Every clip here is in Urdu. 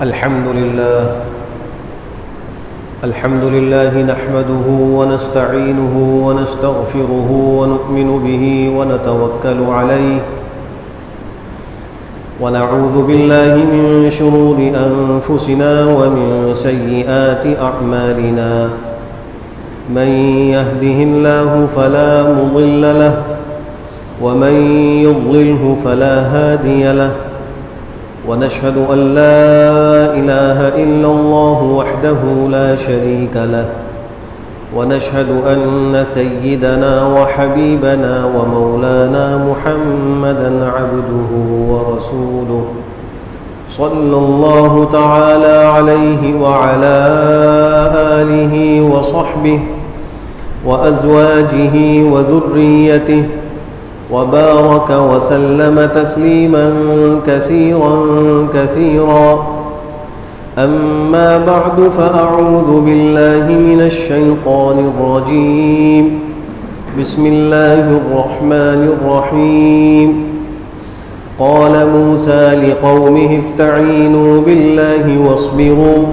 الحمد لله نحمده ونستعينه ونستغفره ونؤمن به ونتوكل عليه ونعوذ بالله من شرور أنفسنا ومن سيئات أعمالنا من يهده الله فلا مضل له ومن يضلله فلا هادي له ونشهد أن لا إله إلا الله وحده لا شريك له ونشهد أن سيدنا وحبيبنا ومولانا محمدًا عبده ورسوله صلى الله تعالى عليه وعلى آله وصحبه وأزواجه وذريته وبارك وسلم تسليما كثيرا أما بعد فأعوذ بالله من الشيطان الرجيم بسم الله الرحمن الرحيم قال موسى لقومه استعينوا بالله واصبروا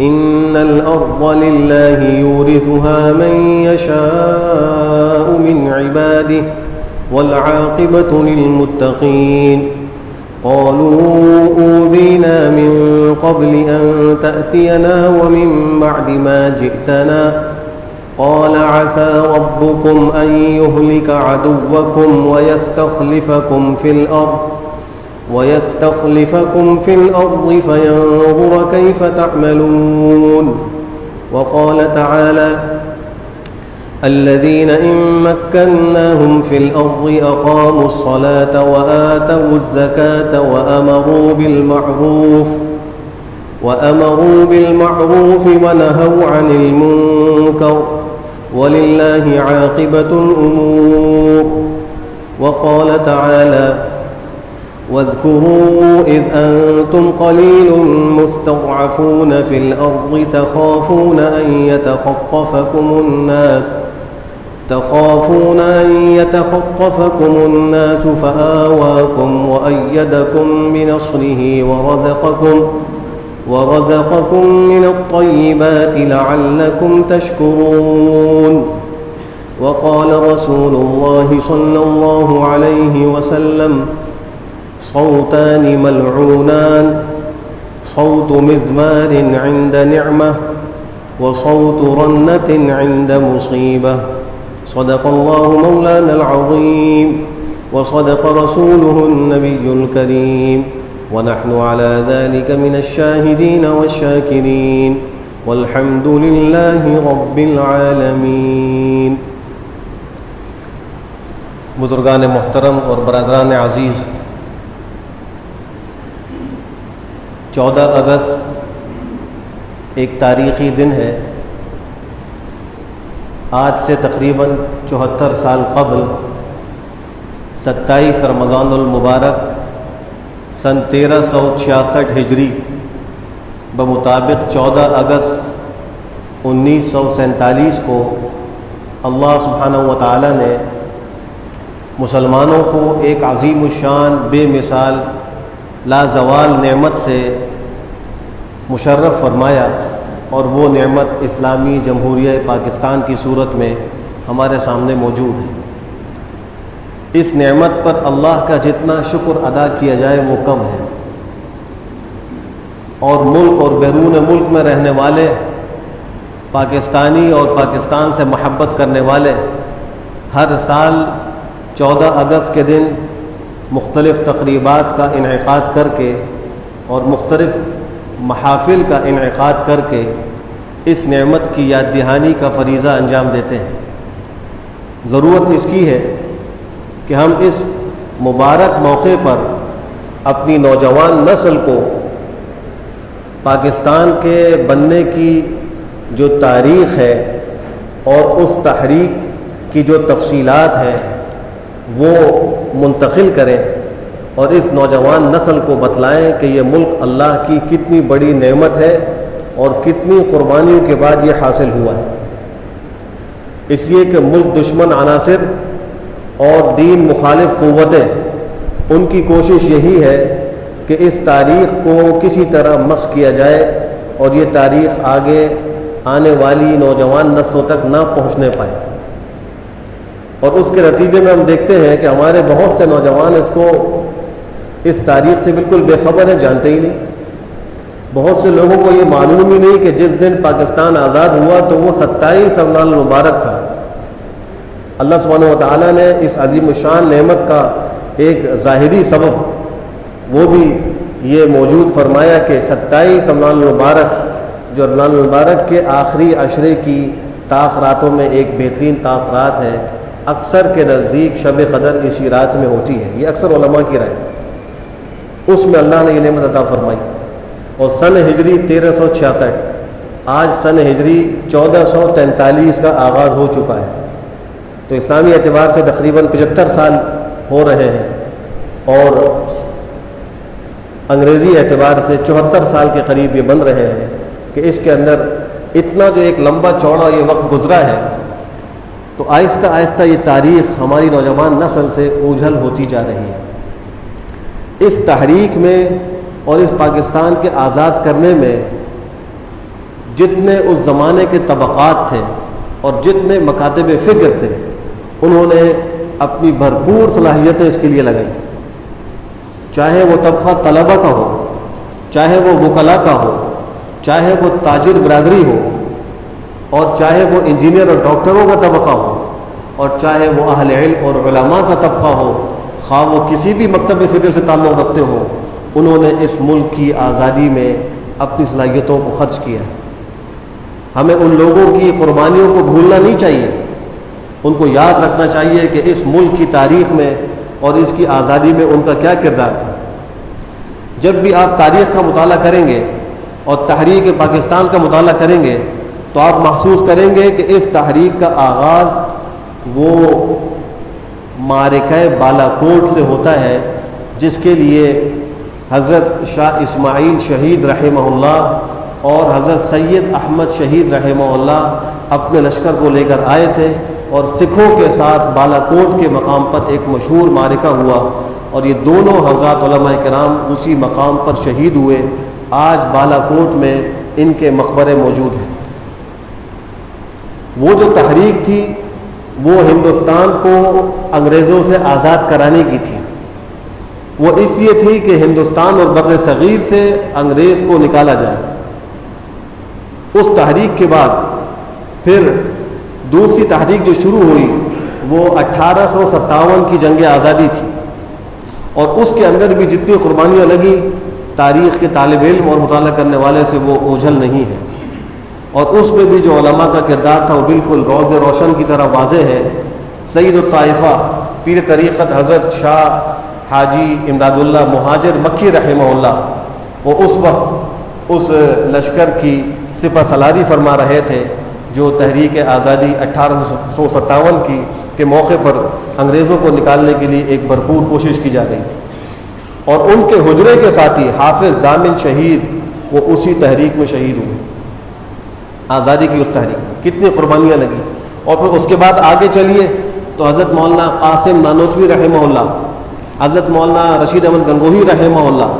إن الأرض لله يورثها من يشاء من عباده والعاقبة للمتقين قالوا أوذينا من قبل أن تأتينا ومن بعد ما جئتنا قال عسى ربكم أن يهلك عدوكم ويستخلفكم في الأرض فينظر كيف تعملون وقال تعالى الذين إن مكناهم في الأرض أقاموا الصلاة وآتوا الزكاة وأمروا بالمعروف ونهوا عن المنكر ولله عاقبة الأمور وقال تعالى واذكروا إذ أنتم قليل مستضعفون في الأرض تخافون أن يتخطفكم الناس فآواكم وأيدكم بنصره ورزقكم من الطيبات لعلكم تشكرون وقال رسول الله صلى الله عليه وسلم صوتان ملعونان صوت مزمار عند نعمة وصوت رنة عند مصيبة صدق الله مولانا العظيم وصدق رسوله النبي الكريم ونحن على ذلك من الشاهدين والشاكرين والحمد لله رب العالمين. بزرگان محترم اور برادران عزیز، 14 اگست ایک تاریخی دن ہے. آج سے تقریباً 74 سال قبل 27 رمضان المبارک سن 1366 ہجری بمطابق 14 اگست 1947 کو اللہ سبحانہ و تعالی نے مسلمانوں کو ایک عظیم الشان بے مثال لازوال نعمت سے مشرف فرمایا، اور وہ نعمت اسلامی جمہوریہ پاکستان کی صورت میں ہمارے سامنے موجود ہے. اس نعمت پر اللہ کا جتنا شکر ادا کیا جائے وہ کم ہے، اور ملک اور بیرون ملک میں رہنے والے پاکستانی اور پاکستان سے محبت کرنے والے ہر سال 14 اگست کے دن مختلف تقریبات کا انعقاد کر کے اور مختلف محافل کا انعقاد کر کے اس نعمت کی یاد دہانی کا فریضہ انجام دیتے ہیں. ضرورت اس کی ہے کہ ہم اس مبارک موقع پر اپنی نوجوان نسل کو پاکستان کے بننے کی جو تاریخ ہے اور اس تحریک کی جو تفصیلات ہیں وہ منتقل کریں، اور اس نوجوان نسل کو بتلائیں کہ یہ ملک اللہ کی کتنی بڑی نعمت ہے اور کتنی قربانیوں کے بعد یہ حاصل ہوا ہے. اس لیے کہ ملک دشمن عناصر اور دین مخالف قوتیں ان کی کوشش یہی ہے کہ کہ اس تاریخ کو کسی طرح مسخ کیا جائے اور یہ تاریخ آگے آنے والی نوجوان نسلوں تک نہ پہنچنے پائے. اور اس کے نتیجے میں ہم دیکھتے ہیں کہ ہمارے بہت سے نوجوان اس تاریخ سے بالکل بے خبر ہیں، جانتے ہی نہیں. بہت سے لوگوں کو یہ معلوم ہی نہیں کہ جس دن پاکستان آزاد ہوا تو وہ 27 رمضان المبارک تھا. اللہ سبحانہ و تعالیٰ نے اس عظیم الشان نعمت کا ایک ظاہری سبب وہ بھی یہ موجود فرمایا کہ 27 رمضان المبارک جو رمضان المبارک کے آخری عشرے کی طاق راتوں میں ایک بہترین طاق رات ہے، اکثر کے نزدیک شب قدر اسی رات میں ہوتی ہے. یہ اکثر علماء کی رائے. اس میں اللہ نے یہ نعمت عطا فرمائی. اور سن ہجری 1366، آج سن ہجری 1443 کا آغاز ہو چکا ہے. تو اسلامی اعتبار سے تقریباً 75 سال ہو رہے ہیں اور انگریزی اعتبار سے 74 سال کے قریب یہ بن رہے ہیں کہ اس کے اندر اتنا جو ایک لمبا چوڑا یہ وقت گزرا ہے. تو آہستہ آہستہ یہ تاریخ ہماری نوجوان نسل سے اوجھل ہوتی جا رہی ہے. اس تحریک میں اور اس پاکستان کے آزاد کرنے میں جتنے اس زمانے کے طبقات تھے اور جتنے مکاتب فکر تھے، انہوں نے اپنی بھرپور صلاحیتیں اس کے لیے لگائیں. چاہے وہ طبقہ طلبہ کا ہو، چاہے وہ وکلاء کا ہو، چاہے وہ تاجر برادری ہو، اور چاہے وہ انجینئر اور ڈاکٹروں کا طبقہ ہو، اور چاہے وہ اہل علم اور علماء کا طبقہ ہو، خواہ وہ کسی بھی مکتب فکر سے تعلق رکھتے ہوں، انہوں نے اس ملک کی آزادی میں اپنی صلاحیتوں کو خرچ کیا. ہمیں ان لوگوں کی قربانیوں کو بھولنا نہیں چاہیے. ان کو یاد رکھنا چاہیے کہ اس ملک کی تاریخ میں اور اس کی آزادی میں ان کا کیا کردار تھا. جب بھی آپ تاریخ کا مطالعہ کریں گے اور تحریک پاکستان کا مطالعہ کریں گے تو آپ محسوس کریں گے کہ اس تحریک کا آغاز وہ معرکہ بالاکوٹ سے ہوتا ہے، جس کے لیے حضرت شاہ اسماعیل شہید رحمہ اللہ اور حضرت سید احمد شہید رحمہ اللہ اپنے لشکر کو لے کر آئے تھے، اور سکھوں کے ساتھ بالاکوٹ کے مقام پر ایک مشہور معرکہ ہوا، اور یہ دونوں حضرات علماء کرام اسی مقام پر شہید ہوئے. آج بالاکوٹ میں ان کے مقبرے موجود ہیں. وہ جو تحریک تھی وہ ہندوستان کو انگریزوں سے آزاد کرانے کی تھی. وہ اس لیے تھی کہ ہندوستان اور بر صغیر سے انگریز کو نکالا جائے. اس تحریک کے بعد پھر دوسری تحریک جو شروع ہوئی وہ 1857 کی جنگ آزادی تھی، اور اس کے اندر بھی جتنی قربانیاں لگی تاریخ کے طالب علم اور مطالعہ کرنے والے سے وہ اوجھل نہیں ہے. اور اس میں بھی جو علماء کا کردار تھا وہ بالکل روز روشن کی طرح واضح ہے. سید الطائفہ پیر طریقت حضرت شاہ حاجی امداد اللہ مہاجر مکی رحمہ اللہ، وہ اس وقت اس لشکر کی سپہ سالاری فرما رہے تھے جو تحریک آزادی 1857 کی کے موقع پر انگریزوں کو نکالنے کے لیے ایک بھرپور کوشش کی جا رہی تھی. اور ان کے حجرے کے ساتھی حافظ ضامن شہید وہ اسی تحریک میں شہید ہوئے. آزادی کی اس تحریک میں کتنی قربانیاں لگی. اور پھر اس کے بعد آگے چلیے تو حضرت مولانا قاسم نانوتوی رحمہ اللہ، حضرت مولانا رشید احمد گنگوہی رحمہ اللہ،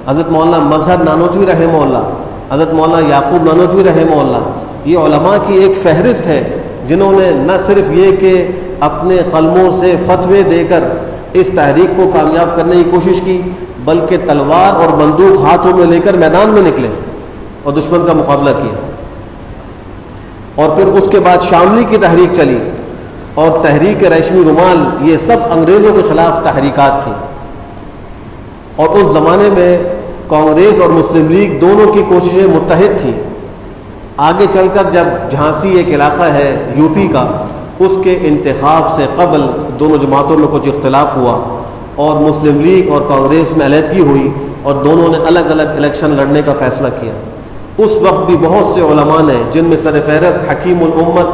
حضرت مولانا مظہر نانوتوی رحمہ اللہ، حضرت مولانا یعقوب نانوتوی رحمہ اللہ، یہ علماء کی ایک فہرست ہے جنہوں نے نہ صرف یہ کہ اپنے قلموں سے فتوے دے کر اس تحریک کو کامیاب کرنے کی کوشش کی، بلکہ تلوار اور بندوق ہاتھوں میں لے کر میدان میں نکلے اور دشمن کا مقابلہ کیا. اور پھر اس کے بعد شاملی کی تحریک چلی اور تحریک ریشمی رومال، یہ سب انگریزوں کے خلاف تحریکات تھیں. اور اس زمانے میں کانگریس اور مسلم لیگ دونوں کی کوششیں متحد تھیں. آگے چل کر جب جھانسی ایک علاقہ ہے یو پی کا، اس کے انتخاب سے قبل دونوں جماعتوں میں کچھ اختلاف ہوا اور مسلم لیگ اور کانگریس میں علیحدگی ہوئی اور دونوں نے الگ الگ الیکشن لڑنے کا فیصلہ کیا. اس وقت بھی بہت سے علماء نے، جن میں سر فہرست حکیم الامت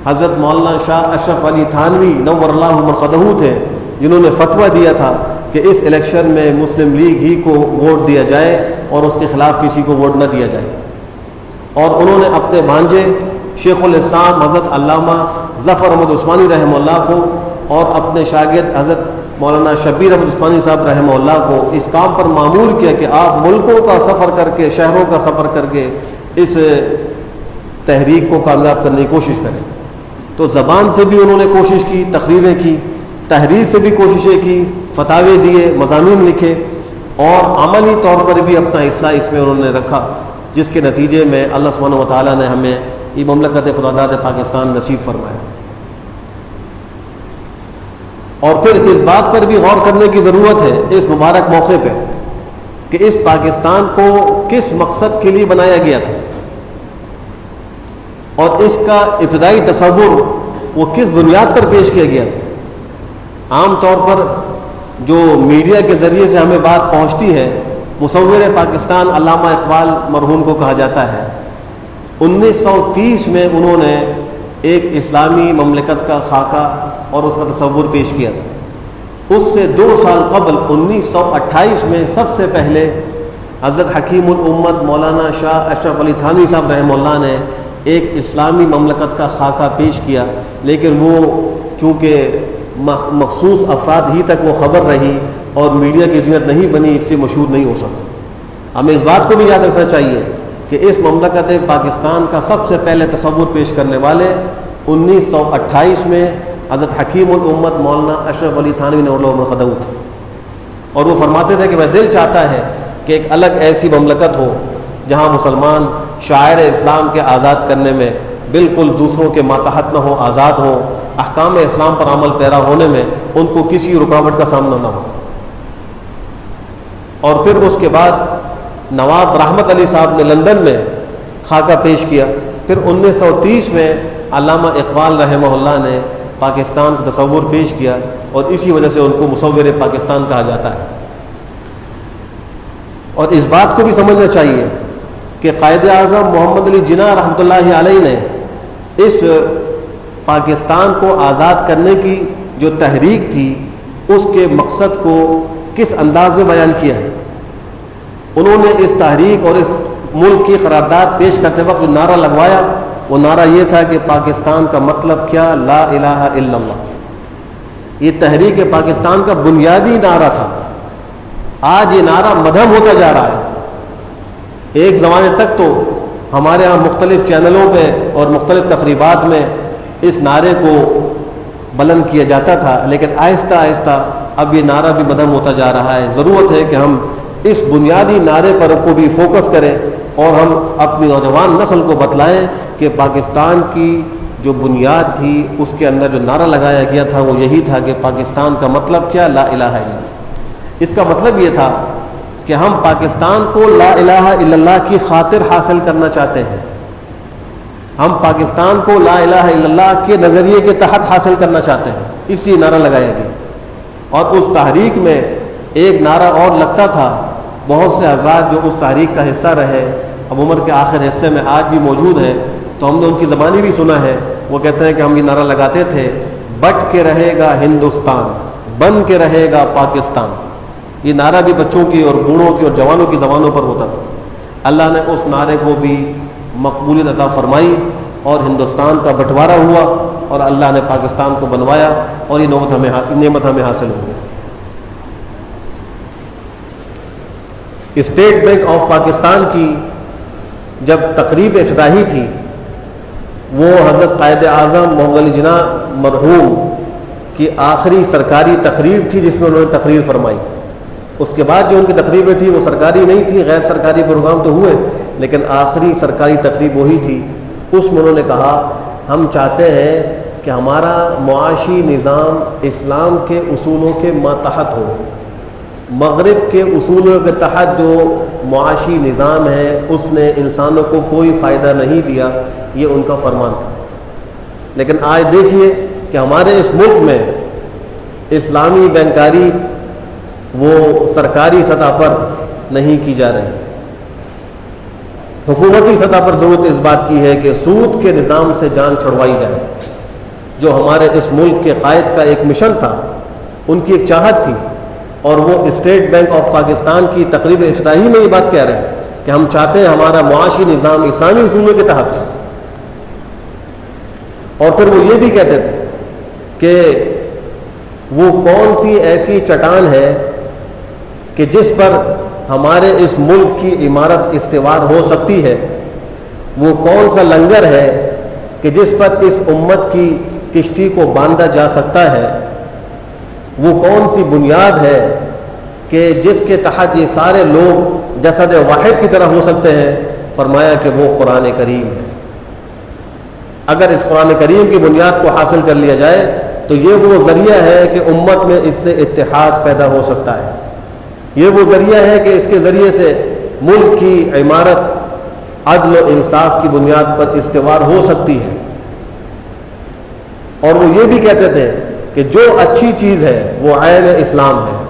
حضرت مولانا شاہ اشرف علی تھانوی نور اللہ مرقدہ تھے، جنہوں نے فتویٰ دیا تھا کہ اس الیکشن میں مسلم لیگ ہی کو ووٹ دیا جائے اور اس کے خلاف کسی کو ووٹ نہ دیا جائے. اور انہوں نے اپنے بھانجے شیخ الاسلام حضرت علامہ ظفر احمد عثمانی رحمہ اللہ کو اور اپنے شاگرد حضرت مولانا شبیر احمد عثمانی صاحب رحمہ اللہ کو اس کام پر مامور کیا کہ آپ ملکوں کا سفر کر کے، شہروں کا سفر کر کے اس تحریک کو کامیاب کرنے کی کوشش کریں. تو زبان سے بھی انہوں نے کوشش کی، تقریریں کی، تحریر سے بھی کوششیں کی، فتاوے دیے، مضامین لکھے، اور عملی طور پر بھی اپنا حصہ اس میں انہوں نے رکھا، جس کے نتیجے میں اللہ سبحانہ و تعالیٰ نے ہمیں یہ مملکت خداداد پاکستان نصیب فرمایا. اور پھر اس بات پر بھی غور کرنے کی ضرورت ہے اس مبارک موقع پہ کہ اس پاکستان کو کس مقصد کے لیے بنایا گیا تھا، اور اس کا ابتدائی تصور وہ کس بنیاد پر پیش کیا گیا تھا. عام طور پر جو میڈیا کے ذریعے سے ہمیں بات پہنچتی ہے، مصور پاکستان علامہ اقبال مرحوم کو کہا جاتا ہے. 1930 میں انہوں نے ایک اسلامی مملکت کا خاکہ اور اس کا تصور پیش کیا تھا. اس سے 2 سال قبل 1928 میں سب سے پہلے حضرت حکیم الامت مولانا شاہ اشرف علی تھانوی صاحب رحمہ اللہ نے ایک اسلامی مملکت کا خاکہ پیش کیا، لیکن وہ چونکہ مخصوص افراد ہی تک وہ خبر رہی اور میڈیا کی زینت نہیں بنی، اس سے مشہور نہیں ہو سکا. ہمیں اس بات کو بھی یاد رکھنا چاہیے کہ اس مملکت پاکستان کا سب سے پہلے تصور پیش کرنے والے 1928 میں حضرت حکیم الامت مولانا اشرف علی تھانوی نے خدو تھے. اور وہ فرماتے تھے کہ میں دل چاہتا ہے کہ ایک الگ ایسی مملکت ہو جہاں مسلمان شاعر اسلام کے آزاد کرنے میں بالکل دوسروں کے ماتحت نہ ہو، آزاد ہوں، احکام اسلام پر عمل پیرا ہونے میں ان کو کسی رکاوٹ کا سامنا نہ ہو. اور پھر اس کے بعد نواب رحمت علی صاحب نے لندن میں خاکہ پیش کیا. پھر 1930 میں علامہ اقبال رحمہ اللہ نے پاکستان کا تصور پیش کیا، اور اسی وجہ سے ان کو مصور پاکستان کہا جاتا ہے. اور اس بات کو بھی سمجھنا چاہیے کہ قائد اعظم محمد علی جناح رحمۃ اللہ علیہ نے اس پاکستان کو آزاد کرنے کی جو تحریک تھی، اس کے مقصد کو کس انداز میں بیان کیا ہے. انہوں نے اس تحریک اور اس ملک کی قرارداد پیش کرتے وقت جو نعرہ لگوایا، وہ نعرہ یہ تھا کہ پاکستان کا مطلب کیا؟ لا الہ الا اللہ. یہ تحریک پاکستان کا بنیادی نعرہ تھا. آج یہ نعرہ مدھم ہوتا جا رہا ہے. ایک زمانے تک تو ہمارے ہاں مختلف چینلوں پہ اور مختلف تقریبات میں اس نعرے کو بلند کیا جاتا تھا، لیکن آہستہ آہستہ اب یہ نعرہ بھی مدھم ہوتا جا رہا ہے. ضرورت ہے کہ ہم اس بنیادی نعرے پر کو بھی فوکس کریں اور ہم اپنی نوجوان نسل کو بتلائیں کہ پاکستان کی جو بنیاد تھی، اس کے اندر جو نعرہ لگایا گیا تھا وہ یہی تھا کہ پاکستان کا مطلب کیا؟ لا الہ الا اللہ. اس کا مطلب یہ تھا کہ ہم پاکستان کو لا الہ الا اللہ کی خاطر حاصل کرنا چاہتے ہیں. ہم پاکستان کو لا الہ الا اللہ کے نظریے کے تحت حاصل کرنا چاہتے ہیں، اس لیے نعرہ لگایا گیا. اور اس تحریک میں ایک نعرہ اور لگتا تھا. بہت سے حضرات جو اس تحریک کا حصہ رہے، اب عمر کے آخر حصے میں آج بھی موجود ہیں، تو ہم نے ان کی زبانی بھی سنا ہے. وہ کہتے ہیں کہ ہم یہ نعرہ لگاتے تھے، بٹ کے رہے گا ہندوستان، بن کے رہے گا پاکستان. یہ نعرہ بھی بچوں کی اور بوڑھوں کی اور جوانوں کی زبانوں پر ہوتا تھا. اللہ نے اس نعرے کو بھی مقبولیت عطا فرمائی اور ہندوستان کا بٹوارا ہوا اور اللہ نے پاکستان کو بنوایا اور یہ نعمت ہمیں حاصل ہوئی. اسٹیٹ بینک آف پاکستان کی جب تقریب افتتاحی تھی، وہ حضرت قائد اعظم محمد علی جناح مرحوم کی آخری سرکاری تقریب تھی جس میں انہوں نے تقریر فرمائی. اس کے بعد جو ان کی تقریبیں تھیں وہ سرکاری نہیں تھیں، غیر سرکاری پروگرام تو ہوئے، لیکن آخری سرکاری تقریب وہی تھی. اس میں انہوں نے کہا ہم چاہتے ہیں کہ ہمارا معاشی نظام اسلام کے اصولوں کے ماتحت ہو. مغرب کے اصولوں کے تحت جو معاشی نظام ہے اس نے انسانوں کو کوئی فائدہ نہیں دیا، یہ ان کا فرمان تھا. لیکن آج دیکھیے کہ ہمارے اس ملک میں اسلامی بینکاری وہ سرکاری سطح پر نہیں کی جا رہی. حکومتی سطح پر ضرورت اس بات کی ہے کہ سود کے نظام سے جان چھڑوائی جائے. جو ہمارے اس ملک کے قائد کا ایک مشن تھا، ان کی ایک چاہت تھی، اور وہ اسٹیٹ بینک آف پاکستان کی تقریب افتتاحی میں یہ بات کہہ رہے ہیں کہ ہم چاہتے ہیں ہمارا معاشی نظام اسلامی اصولوں کے تحت. اور پھر وہ یہ بھی کہتے تھے کہ وہ کون سی ایسی چٹان ہے کہ جس پر ہمارے اس ملک کی عمارت استوار ہو سکتی ہے؟ وہ کون سا لنگر ہے کہ جس پر اس امت کی کشتی کو باندھا جا سکتا ہے؟ وہ کون سی بنیاد ہے کہ جس کے تحت یہ سارے لوگ جسد واحد کی طرح ہو سکتے ہیں؟ فرمایا کہ وہ قرآن کریم ہے۔ اگر اس قرآن کریم کی بنیاد کو حاصل کر لیا جائے تو یہ وہ ذریعہ ہے کہ امت میں اس سے اتحاد پیدا ہو سکتا ہے۔ یہ وہ ذریعہ ہے کہ اس کے ذریعے سے ملک کی عمارت عدل و انصاف کی بنیاد پر استوار ہو سکتی ہے۔ اور وہ یہ بھی کہتے تھے کہ جو اچھی چیز ہے وہ عین اسلام ہے،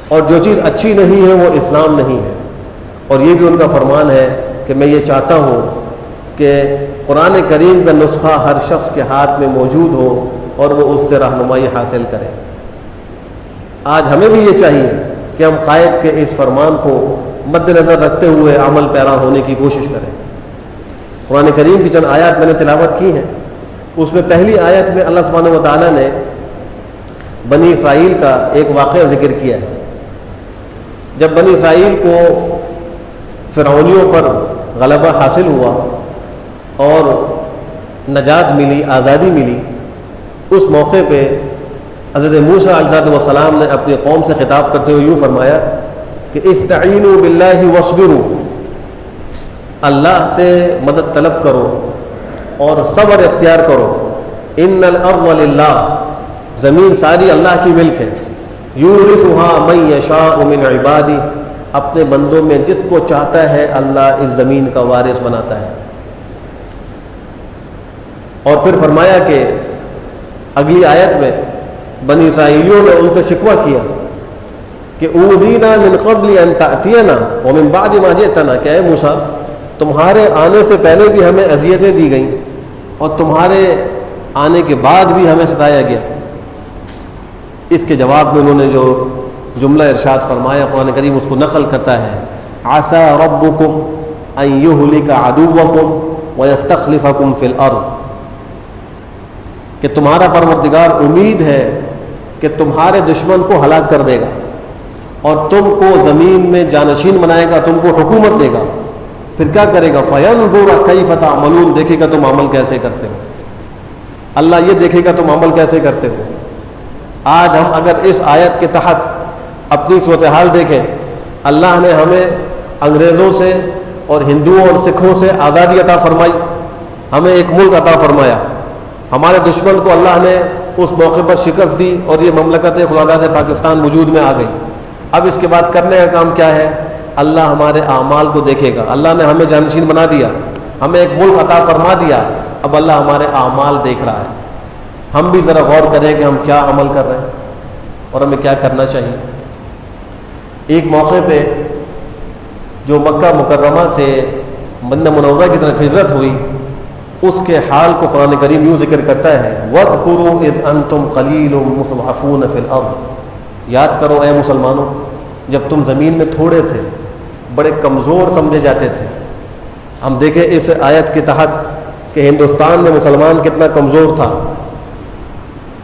اور جو چیز اچھی نہیں ہے وہ اسلام نہیں ہے۔ اور یہ بھی ان کا فرمان ہے کہ میں یہ چاہتا ہوں کہ قرآن کریم کا نسخہ ہر شخص کے ہاتھ میں موجود ہو اور وہ اس سے رہنمائی حاصل کرے۔ آج ہمیں بھی یہ چاہیے کہ ہم قائد کے اس فرمان کو مد نظر رکھتے ہوئے عمل پیرا ہونے کی کوشش کریں۔ قرآن کریم کی چند آیات میں نے تلاوت کی ہیں، اس میں پہلی آیت میں اللہ سبحانہ و تعالیٰ نے بنی اسرائیل کا ایک واقعہ ذکر کیا ہے۔ جب بنی اسرائیل کو فرعونیوں پر غلبہ حاصل ہوا اور نجات ملی، آزادی ملی، اس موقع پہ حضرت موسیٰ علیہ السلام نے اپنی قوم سے خطاب کرتے ہوئے یوں فرمایا کہ استعینوا باللہ واصبروا، اللہ سے مدد طلب کرو اور صبر اختیار کرو۔ ان الارض للہ، زمین ساری اللہ کی ملک ہے۔ یورثها من یشاء من عبادی، اپنے بندوں میں جس کو چاہتا ہے اللہ اس زمین کا وارث بناتا ہے۔ اور پھر فرمایا کہ اگلی آیت میں بنی اسرائیلیوں نے ان سے شکوہ کیا کہ اوذینا من قبل ان تأتینا ومن بعد ما جئتنا، کہ اے موسیٰ تمہارے آنے سے پہلے بھی ہمیں اذیتیں دی گئیں اور تمہارے آنے کے بعد بھی ہمیں ستایا گیا۔ اس کے جواب میں انہوں نے جو جملہ ارشاد فرمایا، قرآن کریم اس کو نقل کرتا ہے، عسى ربكم ان يهلك عدوكم ويستخلفكم في الارض، کہ تمہارا پروردگار امید ہے کہ تمہارے دشمن کو ہلاک کر دے گا اور تم کو زمین میں جانشین بنائے گا، تم کو حکومت دے گا۔ پھر کیا کرے گا؟ فَيَنْظُرَ كَيْفَ تَعْمَلُونَ، دیکھے گا تم عمل کیسے کرتے ہو۔ اللہ یہ دیکھے گا تم عمل کیسے کرتے ہو۔ آج ہم اگر اس آیت کے تحت اپنی صورتحال دیکھیں، اللہ نے ہمیں انگریزوں سے اور ہندوؤں اور سکھوں سے آزادی عطا فرمائی، ہمیں ایک ملک عطا فرمایا، ہمارے دشمن کو اللہ نے اس موقع پر شکست دی اور یہ مملکت خداداد پاکستان وجود میں آ گئی۔ اب اس کے بعد کرنے کا کام کیا ہے؟ اللہ ہمارے اعمال کو دیکھے گا۔ اللہ نے ہمیں جانشین بنا دیا، ہمیں ایک ملک عطا فرما دیا، اب اللہ ہمارے اعمال دیکھ رہا ہے۔ ہم بھی ذرا غور کریں کہ ہم کیا عمل کر رہے ہیں اور ہمیں کیا کرنا چاہیے۔ ایک موقع پہ جو مکہ مکرمہ سے مدینہ منورہ کی طرف ہجرت ہوئی، اس کے حال کو قرآن کریم یوں ذکر کرتا ہے، وَاذْكُرُوا إِذْ أَنْتُمْ قَلِيلٌ مُّسْتَضْعَفُونَ فِي الْأَرْضِ، یاد کرو اے مسلمانوں جب تم زمین میں تھوڑے تھے، بڑے کمزور سمجھے جاتے تھے۔ ہم دیکھیں اس آیت کے تحت کہ ہندوستان میں مسلمان کتنا کمزور تھا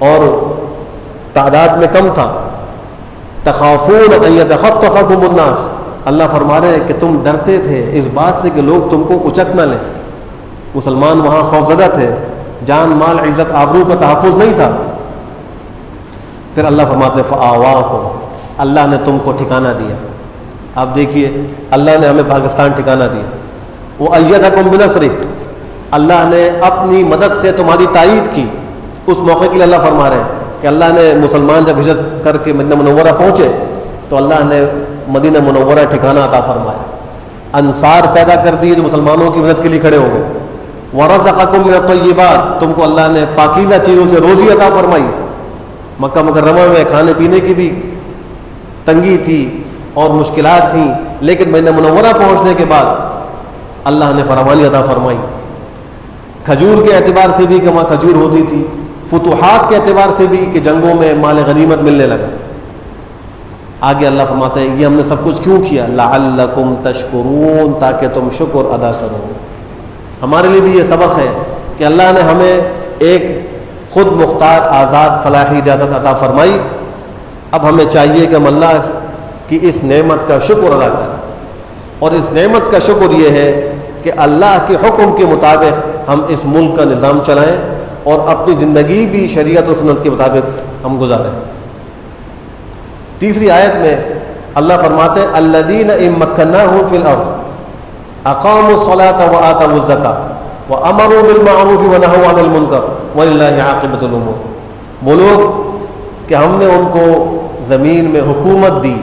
اور تعداد میں کم تھا۔ تخافون ان یتخطفکم الناس، اللہ فرما رہے ہیں کہ تم ڈرتے تھے اس بات سے کہ لوگ تم کو اچک نہ لیں۔ مسلمان وہاں خوفزدہ تھے، جان مال عزت آبرو کا تحفظ نہیں تھا۔ پھر اللہ فرماتے ہیں فآواکم، اللہ نے تم کو ٹھکانہ دیا۔ آپ دیکھیے اللہ نے ہمیں پاکستان ٹھکانہ دیا۔ وَأَيَّدَكُمْ بِنَصْرِهِ، اللہ نے اپنی مدد سے تمہاری تائید کی۔ اس موقع کے لیے اللہ فرما رہے ہیں کہ اللہ نے مسلمان جب ہجرت کر کے مدینہ منورہ پہنچے تو اللہ نے مدینہ منورہ ٹھکانہ عطا فرمایا، انصار پیدا کر دیے جو مسلمانوں کی مدد کے لیے کھڑے ہو گئے۔ وَرَزَقَكُم مِّنَ الطَّيِّبَاتِ، تم کو اللہ نے پاکیزہ چیزوں سے روزی عطا فرمائی۔ مکہ مکرمہ میں کھانے پینے کی بھی تنگی تھی اور مشکلات تھیں، لیکن مدینہ منورہ پہنچنے کے بعد اللہ نے فراوانی عطا فرمائی۔ کھجور کے اعتبار سے بھی کہ وہاں کھجور ہوتی تھی، فتوحات کے اعتبار سے بھی کہ جنگوں میں مال غنیمت ملنے لگا۔ آگے اللہ فرماتے ہیں یہ ہم نے سب کچھ کیوں کیا؟ لعلکم تشکرون، تاکہ تم شکر ادا کرو۔ ہمارے لیے بھی یہ سبق ہے کہ اللہ نے ہمیں ایک خود مختار آزاد فلاحی اجازت عطا فرمائی. اب ہمیں چاہیے کہ ہم اللہ کی اس نعمت کا شکر ادا کریں, اور اس نعمت کا شکر یہ ہے کہ اللہ کے حکم کے مطابق ہم اس ملک کا نظام چلائیں اور اپنی زندگی بھی شریعت و سنت کے مطابق ہم گزاریں. تیسری آیت میں اللہ فرماتے ہیں الذین ان مکناہم فی الارض اقاموا الصلاة وآتوا الزکاة وامروا بالمعروف ونہوا عن المنکر وللہ عاقبۃ الامور. وہ لوگ کہ ہم نے ان کو زمین میں حکومت دی.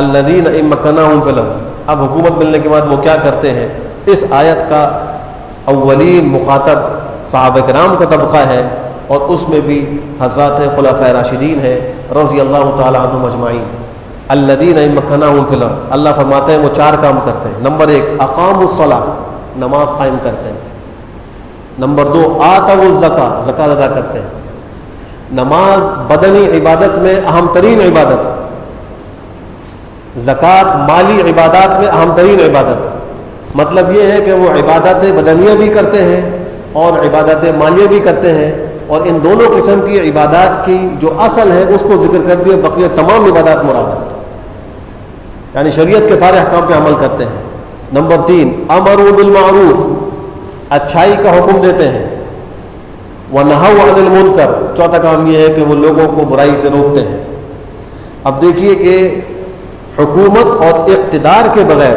الذین ان مکناہم فی الارض, اب حکومت ملنے کے بعد وہ کیا کرتے ہیں؟ اس آیت کا اولین مخاطب صحابہ کرام کا طبقہ ہے, اور اس میں بھی حضرات خلفاء راشدین ہیں رضی اللہ تعالی عنہم اجمعین. الذین ان مکناہم فی الارض, اللہ فرماتے ہیں وہ 4 کام کرتے ہیں. نمبر 1 اقاموا الصلاۃ, نماز قائم کرتے ہیں. نمبر 2 آتوا الزکاۃ, زکات ادا کرتے ہیں. نماز بدنی عبادت میں اہم ترین عبادت, زکوٰۃ مالی عبادات میں اہم ترین عبادت. مطلب یہ ہے کہ وہ عبادات بدنیہ بھی کرتے ہیں اور عبادات مالیہ بھی کرتے ہیں, اور ان دونوں قسم کی عبادات کی جو اصل ہے اس کو ذکر کر دیا, بقیہ تمام عبادات مراد ہیں, یعنی شریعت کے سارے احکام پہ عمل کرتے ہیں. نمبر 3 امروا بالمعروف, اچھائی کا حکم دیتے ہیں. ونہوا عن المنکر, چوتھا کام یہ ہے کہ وہ لوگوں کو برائی سے روکتے ہیں. اب دیکھیے کہ حکومت اور اقتدار کے بغیر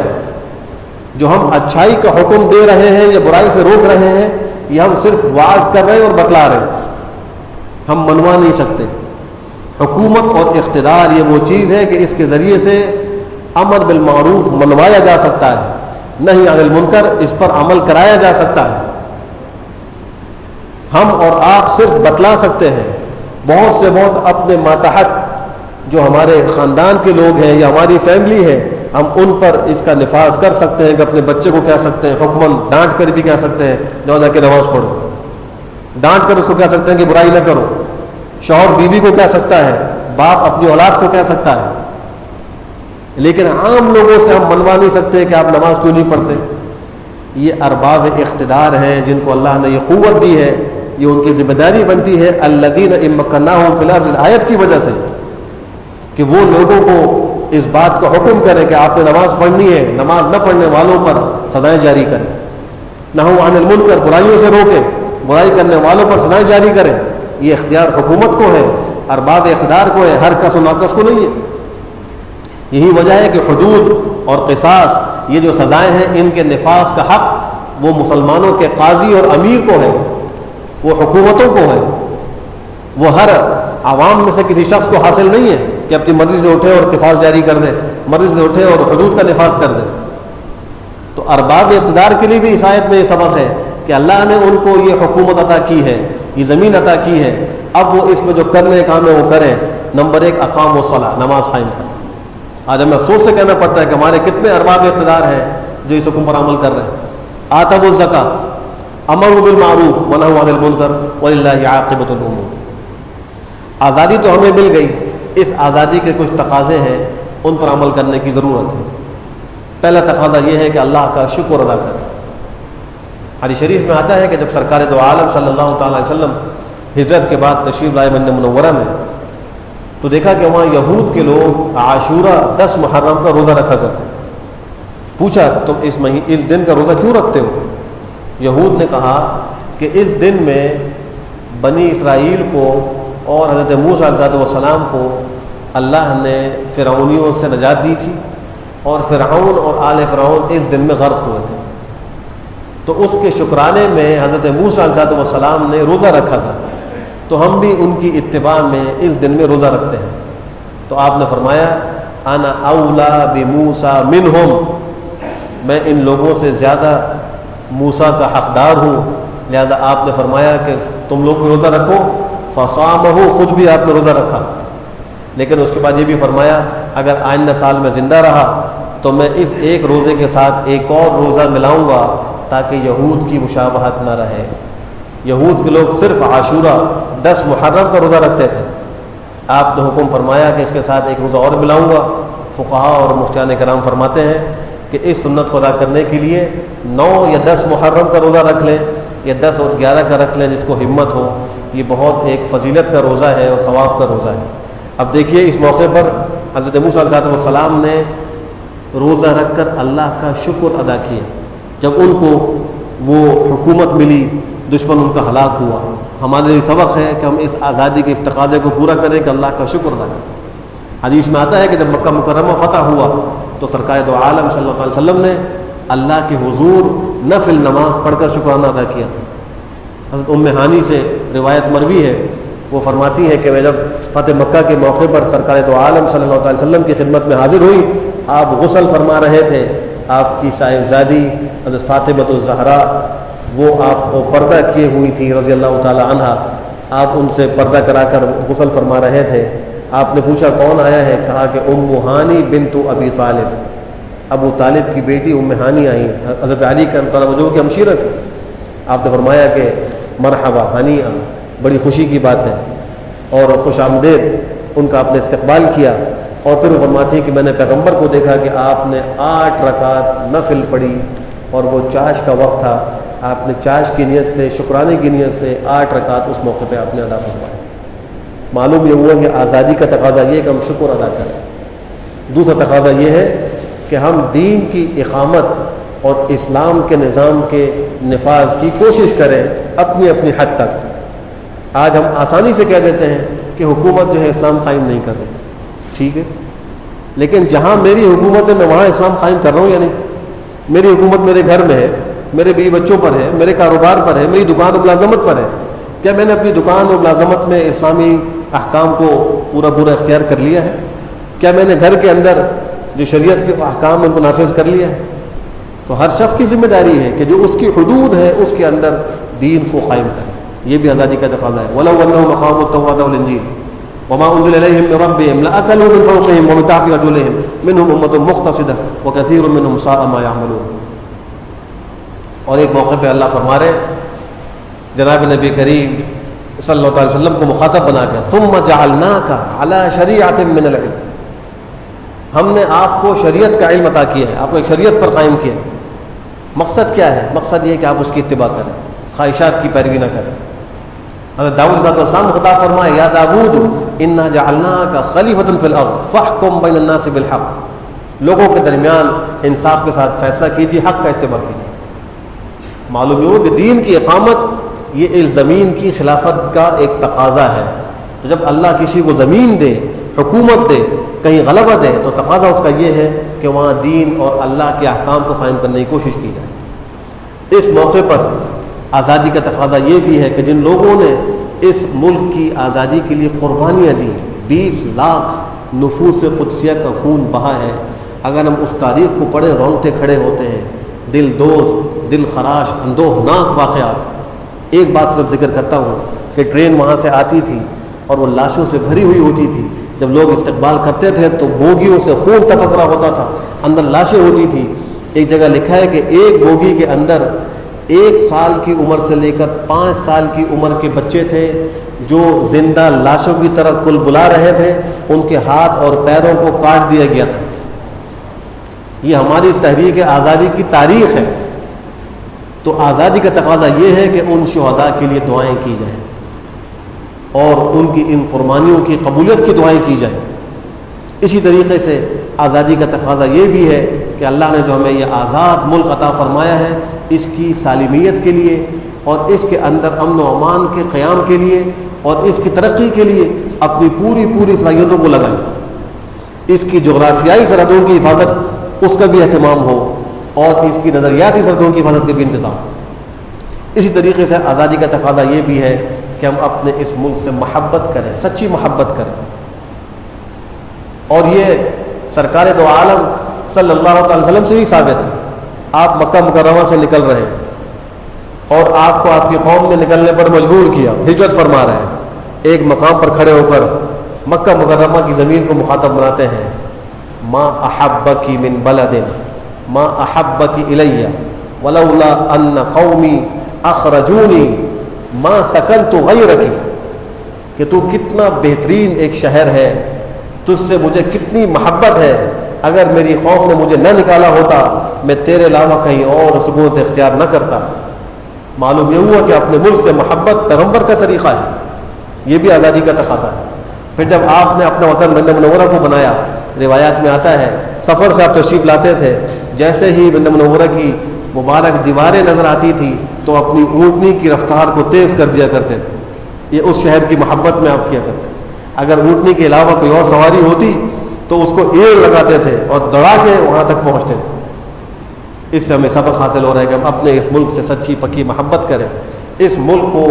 جو ہم اچھائی کا حکم دے رہے ہیں یا برائی سے روک رہے ہیں, یہ ہم صرف واعظ کر رہے ہیں اور بتلا رہے ہیں, ہم منوا نہیں سکتے. حکومت اور اقتدار یہ وہ چیز ہے کہ اس کے ذریعے سے امر بالمعروف منوایا جا سکتا ہے, نہی عن المنکر اس پر عمل کرایا جا سکتا ہے. ہم اور آپ صرف بتلا سکتے ہیں. بہت سے بہت اپنے ماتحت جو ہمارے خاندان کے لوگ ہیں یا ہماری فیملی ہے, ہم ان پر اس کا نفاذ کر سکتے ہیں کہ اپنے بچے کو کہہ سکتے ہیں, حکماً ڈانٹ کر بھی کہہ سکتے ہیں جاؤ جا کے نماز پڑھو, ڈانٹ کر اس کو کہہ سکتے ہیں کہ برائی نہ کرو. شوہر بیوی کو کہہ سکتا ہے, باپ اپنی اولاد کو کہہ سکتا ہے, لیکن عام لوگوں سے ہم منوا نہیں سکتے کہ آپ نماز کیوں نہیں پڑھتے. یہ ارباب اقتدار ہیں جن کو اللہ نے یہ قوت دی ہے, یہ ان کی ذمہ داری بنتی ہے. الذین ان مکناہم فی الارض آیت کی وجہ سے کہ وہ لوگوں کو اس بات کا حکم کریں کہ آپ نے نماز پڑھنی ہے, نماز نہ پڑھنے والوں پر سزائیں جاری کریں. نہوا عن المنکر, برائیوں سے روکیں, برائی کرنے والوں پر سزائیں جاری کریں. یہ اختیار حکومت کو ہے, ارباب اقتدار کو ہے, ہر کس و ناکس کو نہیں ہے. یہی وجہ ہے کہ حدود اور قصاص یہ جو سزائیں ہیں ان کے نفاذ کا حق وہ مسلمانوں کے قاضی اور امیر کو ہے, وہ حکومتوں کو ہے. وہ ہر عوام میں سے کسی شخص کو حاصل نہیں ہے کہ اپنی مرضی سے اٹھے اور قصاص جاری کر دے, مرضی سے اٹھے اور حدود کا نفاذ کر دے. تو ارباب اقتدار کے لیے بھی اس آیت میں یہ سبق ہے کہ اللہ نے ان کو یہ حکومت عطا کی ہے, یہ زمین عطا کی ہے. اب وہ اس میں جو کرنے کام ہے وہ کریں. نمبر 1 اقاموا الصلاۃ, نماز قائم کریں. آج ہمیں افسوس سے کہنا پڑتا ہے کہ ہمارے کتنے ارباب اقتدار ہیں جو اس حکم پر عمل کر رہے ہیں. آتوا الزکاۃ امروا بالمعروف ونہوا عن المنکر وللہ عاقبۃ الامور. آزادی تو ہمیں مل گئی, اس آزادی کے کچھ تقاضے ہیں, ان پر عمل کرنے کی ضرورت ہے. پہلا تقاضا یہ ہے کہ اللہ کا شکر ادا کریں. حدیث شریف میں آتا ہے کہ جب سرکار دو عالم صلی اللہ تعالی علیہ وسلم ہجرت کے بعد تشریف لائے مدینہ منورہ میں, تو دیکھا کہ وہاں یہود کے لوگ عاشورہ 10 محرم کا روزہ رکھا کرتے. پوچھا تم اس دن کا روزہ کیوں رکھتے ہو؟ یہود نے کہا کہ اس دن میں بنی اسرائیل کو اور حضرت موسیٰ علیہ السلام کو اللہ نے فرعونیوں سے نجات دی تھی, اور فرعون اور آل فرعون اس دن میں غرق ہوئے تھے. تو اس کے شکرانے میں حضرت موسیٰ علیہ السلام نے روزہ رکھا تھا, تو ہم بھی ان کی اتباع میں اس دن میں روزہ رکھتے ہیں. تو آپ نے فرمایا انا اولا بموسیٰ منہم, میں ان لوگوں سے زیادہ موسیٰ کا حقدار ہوں, لہذا آپ نے فرمایا کہ تم لوگ بھی روزہ رکھو. فصامہ, خود بھی آپ نے روزہ رکھا, لیکن اس کے بعد یہ بھی فرمایا اگر آئندہ سال میں زندہ رہا تو میں اس ایک روزے کے ساتھ ایک اور روزہ ملاؤں گا تاکہ یہود کی مشابہت نہ رہے. یہود کے لوگ صرف عاشورہ 10 محرم کا روزہ رکھتے تھے, آپ نے حکم فرمایا کہ اس کے ساتھ ایک روزہ اور ملاؤں گا. فقہاء اور مفتیان کرام فرماتے ہیں کہ اس سنت کو ادا کرنے کے لیے 9 یا 10 محرم کا روزہ رکھ لیں, یا 10 اور 11 کا رکھ لیں جس کو ہمت ہو. یہ بہت ایک فضیلت کا روزہ ہے اور ثواب کا روزہ ہے. اب دیکھیے اس موقع پر حضرت موسیٰ علیہ السلام نے روزہ رکھ کر اللہ کا شکر ادا کیا. جب ان کو وہ حکومت ملی، دشمن ان کا ہلاک ہوا. ہمارے لیے سبق ہے کہ ہم اس آزادی کے اس تقاضے کو پورا کریں کہ اللہ کا شکر ادا کریں. حدیث میں آتا ہے کہ جب مکہ مکرمہ فتح ہوا تو سرکار دو عالم صلی اللہ علیہ وسلم نے اللہ کے حضور نفل نماز پڑھ کر شکرانہ ادا کیا تھا. حضرت ام ہانی سے روایت مروی ہے، وہ فرماتی ہیں کہ میں جب فتح مکہ کے موقع پر سرکار دو عالم صلی اللہ علیہ وسلم کی خدمت میں حاضر ہوئی، آپ غسل فرما رہے تھے. آپ کی صاحبزادی حضرت فاطمہ الزہرا وہ آپ کو پردہ کیے ہوئی تھی رضی اللہ تعالی عنہ. آپ ان سے پردہ کرا کر غسل فرما رہے تھے. آپ نے پوچھا کون آیا ہے؟ کہا کہ ام ہانی بنت ابی طالب، ابو طالب کی بیٹی ام ہانی آئی، حضرت علی کا وجہ کی ہمشیرہ تھی. آپ نے فرمایا کہ مرحبا ہنیئا، بڑی خوشی کی بات ہے اور خوش آمدید. ان کا آپ نے استقبال کیا اور پھر وہ فرماتی ہے کہ میں نے پیغمبر کو دیکھا کہ آپ نے 8 رکعت نفل پڑھی اور وہ چاش کا وقت تھا. آپ نے چاش کی نیت سے، شکرانے کی نیت سے 8 رکعت اس موقع پہ آپ نے ادا فرمائے. معلوم یہ ہوا کہ آزادی کا تقاضا یہ ہے کہ ہم شکر ادا کریں. دوسرا تقاضا یہ ہے کہ ہم دین کی اقامت اور اسلام کے نظام کے نفاذ کی کوشش کریں اپنی اپنی حد تک. آج ہم آسانی سے کہہ دیتے ہیں کہ حکومت جو ہے اسلام قائم نہیں کر رہی. ٹھیک ہے، لیکن جہاں میری حکومت ہے میں وہاں اسلام قائم کر رہا ہوں یا نہیں؟ میری حکومت میرے گھر میں ہے، میرے بیوی بچوں پر ہے، میرے کاروبار پر ہے، میری دکان اور ملازمت پر ہے. کیا میں نے اپنی دکان اور ملازمت میں اسلامی احکام کو پورا اختیار کر لیا ہے؟ کیا میں نے گھر کے اندر جو شریعت کے احکام ان کو نافذ کر لیا ہے؟ تو ہر شخص کی ذمہ داری ہے کہ جو اس کی حدود ہے اس کے اندر دین کو قائم کرے. یہ بھی آزادی کا تقاضا ہے. وَلَوْ أَنَّهُمْ أَقَامُوا التَّوْرَاةَ وَالْإِنْجِيلَ وَمَا أُنزِلَ إِلَيْهِم مِّن رَّبِّهِمْ لَأَكَلُوا مِن فَوْقِهِمْ وَمِن تَحْتِ أَرْجُلِهِم مِّنْهُمْ أُمَّةٌ مُّقْتَصِدَةٌ وَكَثِيرٌ مِّنْهُمْ سَاءَ مَا يَعْمَلُونَ. اور ایک موقع پہ اللہ فرما رہے جناب نبی کریم صلی اللہ علیہ وسلم کو مخاطب بنا کر ثُمَّ جَعَلْنَاكَ عَلَىٰ شَرِيعَةٍ مِّنَ الْعِلْمِ، ہم نے آپ کو شریعت کا علم عطا کیا ہے، آپ کو ایک شریعت پر قائم کیا ہے. مقصد کیا ہے؟ مقصد یہ ہے کہ آپ اس کی اتباع کریں، خواہشات کی پیروی نہ کریں. حضرت داؤد علیہ السلام کو خطاب فرمایا یا داؤد انا جعلناک خلیفۃ فی الارض فاحکم بین الناس بالحق، لوگوں کے درمیان انصاف کے ساتھ فیصلہ کیجیے، حق کا اتباع کیجیے. معلوم یہ ہو کہ دین کی اقامت یہ اس زمین کی خلافت کا ایک تقاضا ہے. تو جب اللہ کسی کو زمین دے، حکومت دے، کہیں غلبہ دے تو تقاضا اس کا یہ ہے کہ وہاں دین اور اللہ کے احکام کو قائم کرنے کی کوشش کی جائے. اس موقع پر آزادی کا تقاضا یہ بھی ہے کہ جن لوگوں نے اس ملک کی آزادی کے لیے قربانیاں دی، 20 لاکھ نفوس قدسیہ کا خون بہا ہے، اگر ہم اس تاریخ کو پڑھیں رونگٹے کھڑے ہوتے ہیں، دل دوز، دل خراش، اندوہناک واقعات. ایک بات صرف ذکر کرتا ہوں کہ ٹرین وہاں سے آتی تھی اور وہ لاشوں سے بھری ہوئی ہوتی تھی. جب لوگ استقبال کرتے تھے تو بوگیوں سے خون ٹپک رہا ہوتا تھا، اندر لاشیں ہوتی تھی. ایک جگہ لکھا ہے کہ ایک بوگی کے اندر 1 سال کی عمر سے لے کر 5 سال کی عمر کے بچے تھے جو زندہ لاشوں کی طرح کل بلا رہے تھے. ان کے ہاتھ اور پیروں کو کاٹ دیا گیا تھا. یہ ہماری اس تحریک آزادی کی تاریخ ہے. تو آزادی کا تقاضا یہ ہے کہ ان شہداء کے لیے دعائیں کی جائیں اور ان کی ان قربانیوں کی قبولیت کی دعائیں کی جائیں. اسی طریقے سے آزادی کا تقاضا یہ بھی ہے کہ اللہ نے جو ہمیں یہ آزاد ملک عطا فرمایا ہے اس کی سالمیت کے لیے اور اس کے اندر امن و امان کے قیام کے لیے اور اس کی ترقی کے لیے اپنی پوری صلاحیتوں کو لگائیں. اس کی جغرافیائی سرحدوں کی حفاظت اس کا بھی اہتمام ہو اور اس کی نظریاتی سرحدوں کی حفاظت کا بھی انتظام. اسی طریقے سے آزادی کا تقاضا یہ بھی ہے کہ ہم اپنے اس ملک سے محبت کریں، سچی محبت کریں. اور یہ سرکار دو عالم صلی اللہ علیہ وسلم سے بھی ثابت ہے. آپ مکہ مکرمہ سے نکل رہے ہیں اور آپ کو آپ کی قوم نے نکلنے پر مجبور کیا، ہجرت فرما رہے ہیں. ایک مقام پر کھڑے ہو کر مکہ مکرمہ کی زمین کو مخاطب بناتے ہیں ما احبکی من بلد ما احبکی الی ولولا ان قومی اخرجونی ما سکنت غیرکی، کہ تو کتنا بہترین ایک شہر ہے، تجھ سے مجھے کتنی محبت ہے، اگر میری قوم نے مجھے نہ نکالا ہوتا میں تیرے علاوہ کہیں اور سکونت اختیار نہ کرتا. معلوم یہ ہوا کہ اپنے ملک سے محبت پیغمبر کا طریقہ ہے، یہ بھی آزادی کا تقاضا ہے۔ پھر جب آپ نے اپنا وطن مدینہ منورہ کو بنایا، روایات میں آتا ہے سفر سے آپ تشریف لاتے تھے، جیسے ہی مدینہ منورہ کی مبارک دیواریں نظر آتی تھی تو اپنی اونٹنی کی رفتار کو تیز کر دیا کرتے تھے۔ یہ اس شہر کی محبت میں آپ کیا کرتے تھے۔ اگر اونٹنی کے علاوہ کوئی اور سواری ہوتی تو اس کو ایڑ لگاتے تھے اور دوڑا کے وہاں تک پہنچتے تھے۔ اس سے ہمیں سبق حاصل ہو رہا ہے کہ ہم اپنے اس ملک سے سچی پکی محبت کریں، اس ملک کو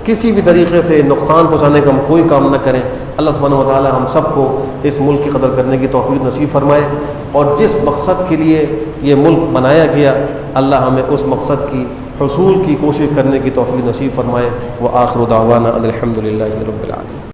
کسی بھی طریقے سے نقصان پہنچانے کا ہم کوئی کام نہ کریں۔ اللہ سبحانہ و تعالی ہم سب کو اس ملک کی قدر کرنے کی توفیق نصیب فرمائے، اور جس مقصد کے لیے یہ ملک بنایا گیا اللہ ہمیں اس مقصد کی حصول کی کوشش کرنے کی توفیق نصیب فرمائے۔ وآخر دعوانا ان الحمد للہ رب العالمین۔